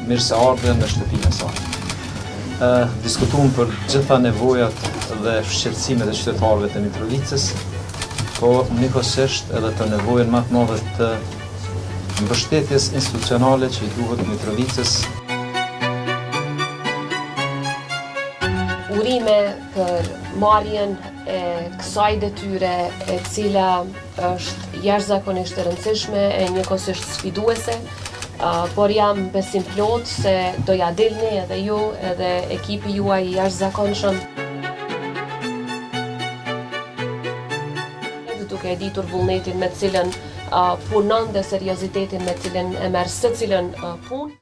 Mirë se ardhe në shtëpinë e saj. Diskutuam për gjitha nevojat dhe shqetësimet e qytetarëve të Mitrovicës, po njëkohësisht edhe të nevojën më të madhe të mbështetjes institucionale që i duhet Mitrovicës. Urime për marrjen e kësaj detyre e cila është jashtëzakonisht e rëndësishme e njëkohësisht sfiduese, por jam besim plot se do ja dilni edhe ju edhe ekipi juaj i jashtëzakonshëm. Duke e ditur vullnetin me të cilën punon dhe seriozitetin me të cilën e merr secilën punë.